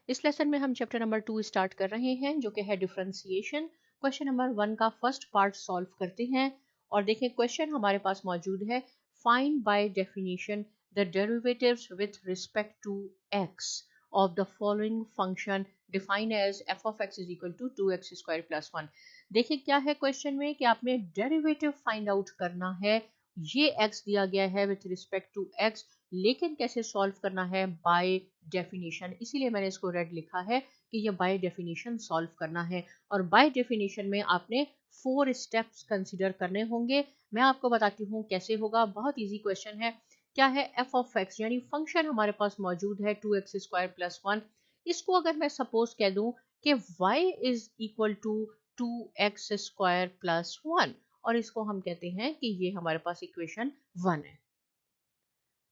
इस लेसन में हम चैप्टर नंबर 2 स्टार्ट कर रहे हैं जो कि है डिफरेंशिएशन। क्वेश्चन नंबर 1 का फर्स्ट पार्ट सॉल्व करते हैं और देखें क्वेश्चन हमारे पास मौजूद है। Find by definition the derivatives with respect to x of the following function defined as f of x is equal to 2x square plus 1। देखिए क्या है क्वेश्चन में कि आपने डेरिवेटिव फाइंड आउट करना है। ये x दिया गया है विथ रिस्पेक्ट टू x, लेकिन कैसे सॉल्व करना है? By definition. इसीलिए मैंने इसको रेड लिखा है कि ये बाय डेफिनेशन सॉल्व करना है। और बाय डेफिनेशन में आपने 4 स्टेप्स कंसीडर करने होंगे। मैं आपको बताती हूँ कैसे होगा। बहुत इजी क्वेश्चन है। क्या है? एफ ऑफ एक्स यानी फंक्शन हमारे पास मौजूद है 2x स्क्वायर प्लस 1। इसको अगर मैं सपोज कह दूं कि y is equal to 2x square plus 1 और इसको हम कहते हैं कि ये हमारे पास इक्वेशन 1 है,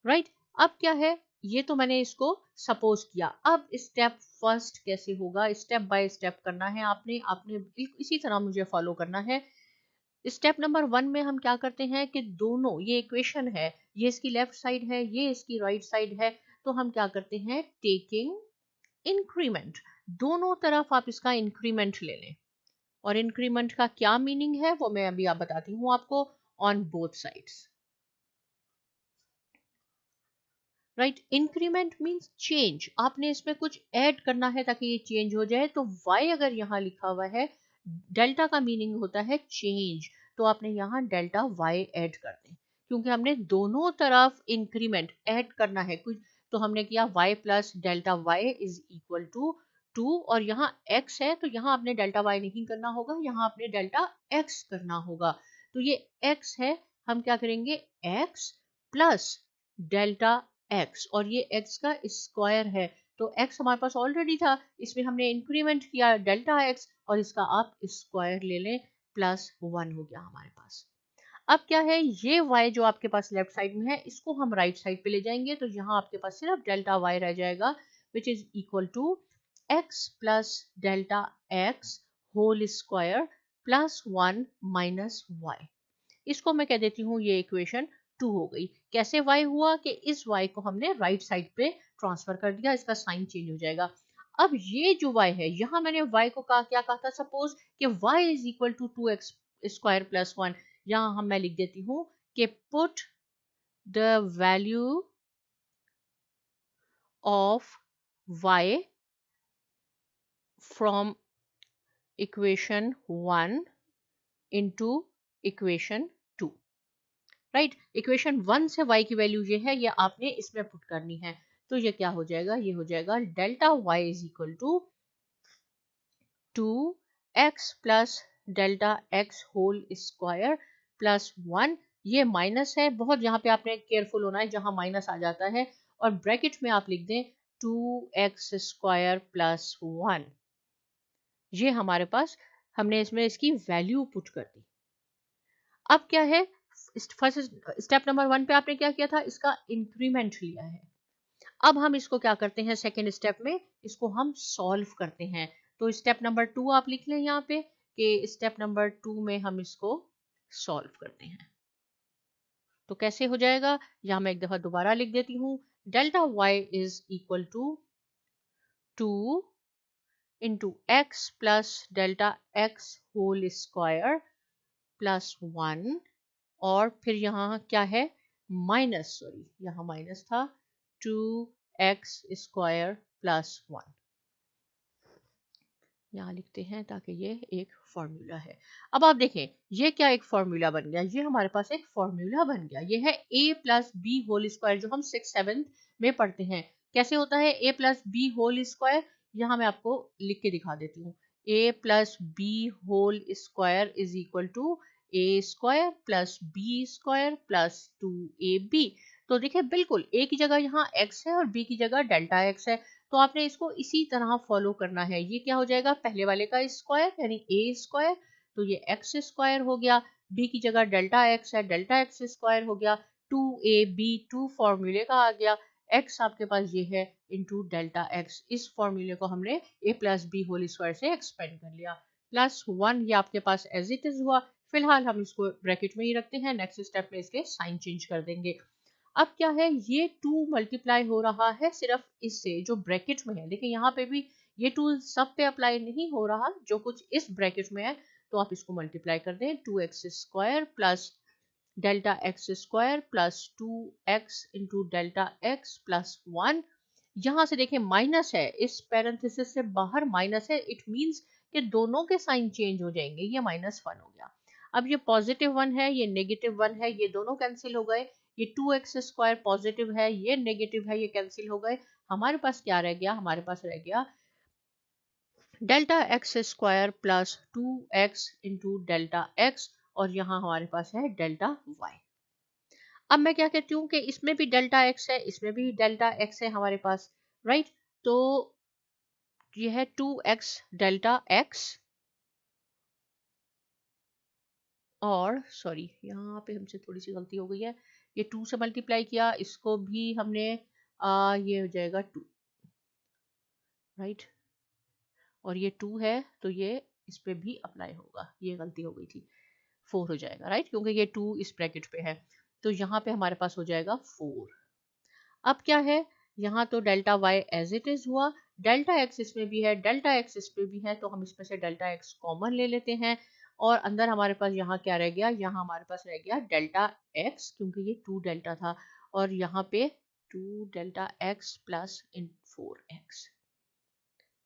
राइट। अब क्या है? ये तो मैंने इसको सपोज किया। अब स्टेप फर्स्ट कैसे होगा? स्टेप बाय स्टेप करना है आपने इसी तरह मुझे फॉलो करना है। स्टेप नंबर 1 में हम क्या करते हैं कि दोनों, ये इक्वेशन है, ये इसकी लेफ्ट साइड है, ये इसकी राइट साइड है, तो हम क्या करते हैं? Taking increment. दोनों तरफ आप इसका इंक्रीमेंट ले लें। और इंक्रीमेंट का क्या मीनिंग है वो मैं अभी आप बताती हूँ आपको। On both sides, right. Increment means change. आपने इसमें कुछ ऐड करना है ताकि ये चेंज हो जाए। तो y अगर यहाँ लिखा हुआ है, डेल्टा का मीनिंग होता है चेंज, तो आपने यहाँ डेल्टा y ऐड कर दें, क्योंकि हमने दोनों तरफ इंक्रीमेंट ऐड करना है कुछ। तो हमने किया y plus delta y is equal to 2 और यहाँ x है तो यहाँ आपने डेल्टा y नहीं करना होगा, यहाँ आपने डेल्टा x करना होगा। तो ये x है, हम क्या करेंगे? x प्लस डेल्टा x, और ये x का स्क्वायर है। तो x हमारे पास ऑलरेडी था, इसमें हमने इंक्रीमेंट किया डेल्टा x और इसका आप स्क्वायर ले लें, प्लस 1 हो गया हमारे पास। अब क्या है? ये y जो आपके पास लेफ्ट साइड में है इसको हम राइट साइड पे ले जाएंगे, तो यहाँ आपके पास सिर्फ डेल्टा y रह जाएगा, which is equal to x plus delta x whole square plus 1 minus y। इसको मैं कह देती हूँ ये इक्वेशन 2 हो गई। कैसे y हुआ कि इस y को हमने राइट साइड पे ट्रांसफर कर दिया, इसका साइन चेंज हो जाएगा। अब ये जो y है, यहाँ मैंने y को क्या कहा था? सपोज कि y is equal to 2x square plus 1। यहाँ मैं लिख देती हूँ कि put the value of y from equation 1 into equation 2, right. Equation 1 से y की वैल्यू ये है, ये आपने इसमें पुट करनी है। तो ये क्या हो जाएगा? ये हो जाएगा delta y is equal to 2x plus delta x whole square plus 1। ये माइनस है, बहुत यहाँ पे आपने केयरफुल होना है जहां माइनस आ जाता है, और ब्रैकेट में आप लिख दें 2x स्क्वायर प्लस 1। ये हमारे पास, हमने इसमें इसकी वैल्यू पुट कर दी। अब क्या है? फर्स्ट स्टेप नंबर 1 पे आपने क्या किया था? इसका इंक्रीमेंट लिया है। अब हम इसको क्या करते हैं? सेकेंड स्टेप में इसको हम सॉल्व करते हैं। तो स्टेप नंबर 2 आप लिख लें यहाँ पे कि स्टेप नंबर 2 में हम इसको सॉल्व करते हैं। तो कैसे हो जाएगा? यहाँ मैं एक दफा दोबारा लिख देती हूँ। Delta y is equal to 2 into x plus delta x whole square plus 1, और फिर यहाँ क्या है? माइनस, सॉरी यहाँ माइनस था, 2x स्क्वायर प्लस 1 यहाँ लिखते हैं ताकि ये एक फॉर्मूला है। अब आप देखें ये क्या एक फॉर्मूला बन गया? ये हमारे पास एक फॉर्मूला बन गया। ये है a plus b whole square, जो हम 6th-7th में पढ़ते हैं। कैसे होता है a plus b whole square? यहाँ मैं आपको लिख के दिखा देती हूँ। a plus b whole square is equal to a square plus b square plus 2ab। तो देखिए बिल्कुल a की जगह यहाँ x है और b की जगह डेल्टा x है, तो आपने इसको इसी तरह फॉलो करना है। ये क्या हो जाएगा? पहले वाले का स्क्वायर यानी a स्क्वायर, तो ये x स्क्वायर हो गया। b की जगह डेल्टा x है, डेल्टा x स्क्वायर हो गया। 2ab 2 फॉर्मूले का आ गया। x आपके पास ये है इंटू डेल्टा x। इस फॉर्मूले को हमने a plus b whole square से एक्सपेंड कर लिया, प्लस 1 ये आपके पास एज इट इज हुआ। फिलहाल हम इसको ब्रैकेट में ही रखते हैं, नेक्स्ट स्टेप में इसके साइन चेंज कर देंगे। अब क्या है, ये 2 मल्टीप्लाई हो रहा है सिर्फ इससे जो ब्रैकेट में है। देखिए यहाँ पे भी ये 2 सब पे अप्लाई नहीं हो रहा, जो कुछ इस ब्रैकेट में है तो आप इसको मल्टीप्लाई कर दें। 2x square plus delta x square plus 2x into delta x plus 1। यहाँ से देखें माइनस है, इस पैरेंथेसिस से बाहर माइनस है, इट मीन्स कि दोनों के साइन चेंज हो जाएंगे। ये -1 हो गया। अब ये +1 है, ये -1 है, ये दोनों कैंसिल हो गए। ये 2x स्क्वायर पॉजिटिव है, ये नेगेटिव है, ये कैंसिल हो गए। हमारे पास क्या रह गया, हमारे पास रह गया delta x square plus 2x into delta x, और यहाँ हमारे पास है डेल्टा वाई। अब मैं क्या कहती हूँ कि इसमें भी डेल्टा एक्स है, इसमें भी डेल्टा एक्स है हमारे पास, राइट। तो यह है 2x डेल्टा एक्स, और सॉरी यहाँ पे हमसे थोड़ी सी गलती हो गई है, ये 2 से मल्टीप्लाई किया, इसको भी हमने ये हो जाएगा 2, राइट। और ये 2 है तो ये इस पे भी अप्लाई होगा, ये गलती हो गई थी, 4 हो जाएगा, राइट, क्योंकि ये 2 इस ब्रैकेट पे है। तो यहाँ पे हमारे पास हो जाएगा 4। अब क्या है, यहाँ तो delta y as it is हुआ, डेल्टा एक्स इसमें भी है, डेल्टा एक्स इस पे भी है, तो हम इसमें से डेल्टा एक्स कॉमन ले लेते हैं, और अंदर हमारे पास यहाँ क्या रह गया, यहाँ हमारे पास रह गया डेल्टा एक्स, क्योंकि ये 2 डेल्टा था, और यहाँ पे 2 delta x plus 4x,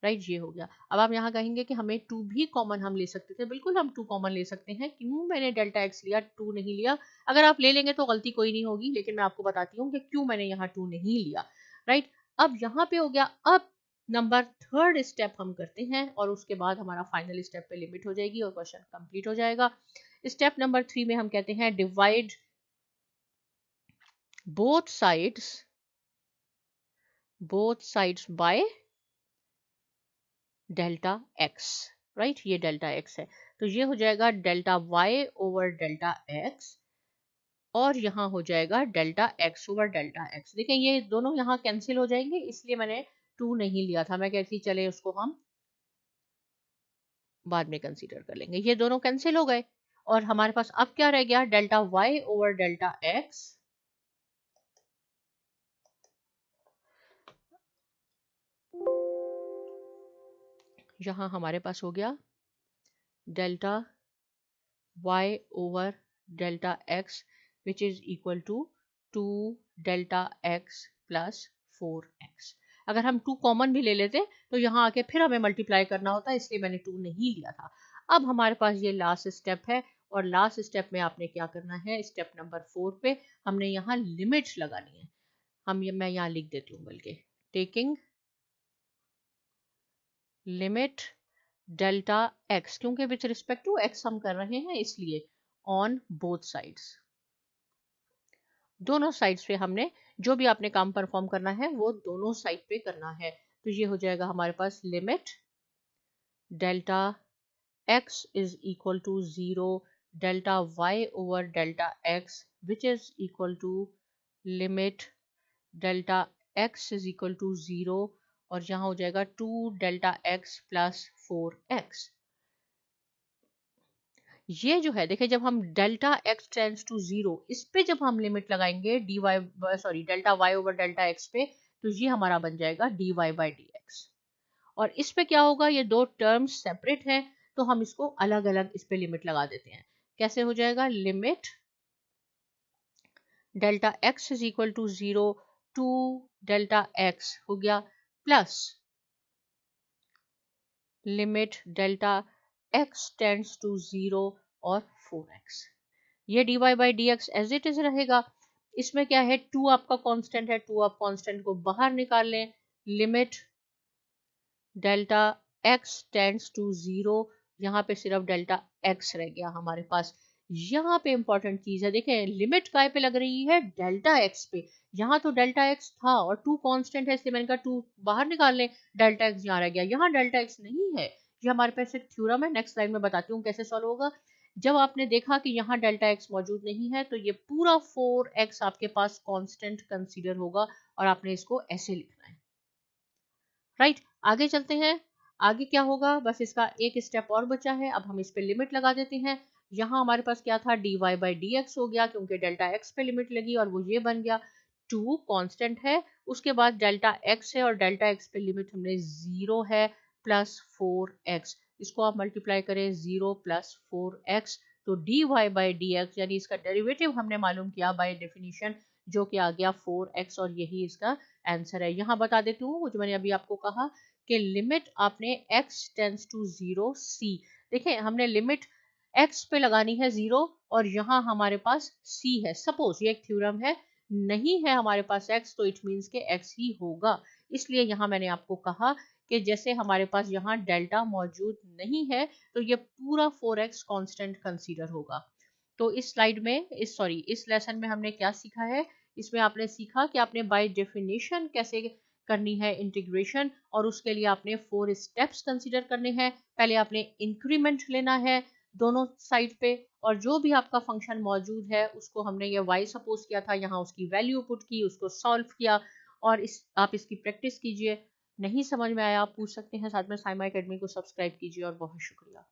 right, ये हो गया। अब आप यहाँ कहेंगे कि हमें 2 भी कॉमन हम ले सकते थे, बिल्कुल हम 2 कॉमन ले सकते हैं, क्यों मैंने डेल्टा एक्स लिया, 2 नहीं लिया। अगर आप ले लेंगे तो गलती कोई नहीं होगी, लेकिन मैं आपको बताती हूँ कि क्यों मैंने यहाँ 2 नहीं लिया, राइट। अब यहाँ पे हो गया। अब नंबर 3rd स्टेप हम करते हैं, और उसके बाद हमारा फाइनल स्टेप पे लिमिट हो जाएगी और क्वेश्चन कंप्लीट हो जाएगा। स्टेप नंबर 3 में हम कहते हैं divide both sides by delta x, right, ये डेल्टा एक्स है, तो ये हो जाएगा delta y over delta x, और यहाँ हो जाएगा delta x over delta x. देखिए ये दोनों यहाँ कैंसिल हो जाएंगे, इसलिए मैंने 2 नहीं लिया था, मैं कहती चले उसको हम बाद में कंसीडर कर लेंगे। ये दोनों कैंसिल हो गए, और हमारे पास अब क्या रह गया, delta y over delta x, यहाँ हमारे पास हो गया delta y over delta x, which is equal to 2 delta x plus 4x। अगर हम 2 कॉमन भी ले लेते तो यहाँ आके फिर हमें मल्टीप्लाई करना होता, इसलिए मैंने 2 नहीं लिया था। अब हमारे पास ये लास्ट स्टेप है, और लास्ट स्टेप में आपने क्या करना है, स्टेप नंबर 4 पे हमने यहाँ लिमिट्स लगानी है। मैं यहाँ लिख देती हूँ बल्कि, टेकिंग लिमिट डेल्टा एक्स, क्योंकि विथ रिस्पेक्ट टू एक्स हम कर रहे हैं, इसलिए ऑन बोथ साइड्स, दोनों साइड्स पे हमने जो भी आपने काम परफॉर्म करना है वो दोनों साइड पे करना है। तो ये हो जाएगा हमारे पास limit delta x is equal to 0 delta y over delta x, which is equal to limit delta x is equal to 0, और यहाँ हो जाएगा 2 डेल्टा एक्स प्लस 4x। ये जो है देखिए, जब हम डेल्टा एक्स टेंड्स टू 0, इस पे जब हम लिमिट लगाएंगे delta y over delta x पे, तो ये हमारा बन जाएगा dy बाई डी एक्स। और इस पे क्या होगा, ये दो टर्म्स सेपरेट हैं, तो हम इसको अलग अलग इस पे लिमिट लगा देते हैं। कैसे हो जाएगा, limit delta x is equal to 0 to delta x हो गया, plus limit delta x tends to 0 और 4x। ये dy by d x as it is रहेगा। इसमें क्या है, 2 आपका कांस्टेंट है, 2 आप कांस्टेंट को बाहर निकाल लें, limit delta x tends to 0, यहाँ पे सिर्फ डेल्टा x रह गया हमारे पास। यहाँ पे इंपॉर्टेंट चीज है, देखें लिमिट काय पे लग रही है, डेल्टा x पे। यहाँ तो डेल्टा x था और 2 कांस्टेंट है, इसलिए मैंने कहा 2 बाहर निकाल लें, डेल्टा x यहाँ रह गया, यहाँ डेल्टा x नहीं है। ये हमारे पास एक थ्योरम है, नेक्स्ट स्लाइड में बताती हूँ कैसे सॉल्व होगा। जब आपने देखा कि यहाँ डेल्टा x मौजूद नहीं है, तो ये पूरा 4x आपके पास कांस्टेंट कंसीडर होगा, और आपने इसको ऐसे लिखना है, राइट। आगे चलते हैं, आगे क्या होगा, बस इसका एक स्टेप और बचा है। अब हम इस पे लिमिट लगा देते हैं। यहाँ हमारे पास क्या था, dy बाई डी एक्स हो गया, क्योंकि डेल्टा x पे लिमिट लगी और वो ये बन गया 2 कांस्टेंट है, उसके बाद डेल्टा x है और डेल्टा x पे लिमिट हमने 0 है प्लस 4x, इसको आप मल्टीप्लाई करें 0 प्लस 4x, तो dy बाई डी एक्स यानी इसका डेरिवेटिव हमने मालूम किया बाय डेफिनेशन, जो कि आ गया 4x और यही इसका आंसर है। यहाँ बता देती हूँ, जो मैंने अभी आपको कहा कि लिमिट आपने x टेंस टू 0 c, देखें हमने लिमिट x पे लगानी है 0 और यहाँ हमारे पास c है। सपोज ये एक थ्योरम है, नहीं है हमारे पास x तो इट मीन्स के x ही होगा, इसलिए यहाँ मैंने आपको कहा कि जैसे हमारे पास यहाँ डेल्टा मौजूद नहीं है तो ये पूरा 4x कांस्टेंट कंसीडर होगा। तो इस स्लाइड में इस लेसन में हमने क्या सीखा है, इसमें आपने सीखा कि आपने बाय डेफिनेशन कैसे करनी है इंटीग्रेशन, और उसके लिए आपने 4 स्टेप्स कंसीडर करने हैं। पहले आपने इंक्रीमेंट लेना है दोनों साइड पे, और जो भी आपका फंक्शन मौजूद है उसको हमने ये y सपोज किया था, यहाँ उसकी वैल्यू पुट की, उसको सॉल्व किया, और आप इसकी प्रैक्टिस कीजिए। नहीं समझ में आया आप पूछ सकते हैं, साथ में साइमा एकेडमी को सब्सक्राइब कीजिए, और बहुत शुक्रिया।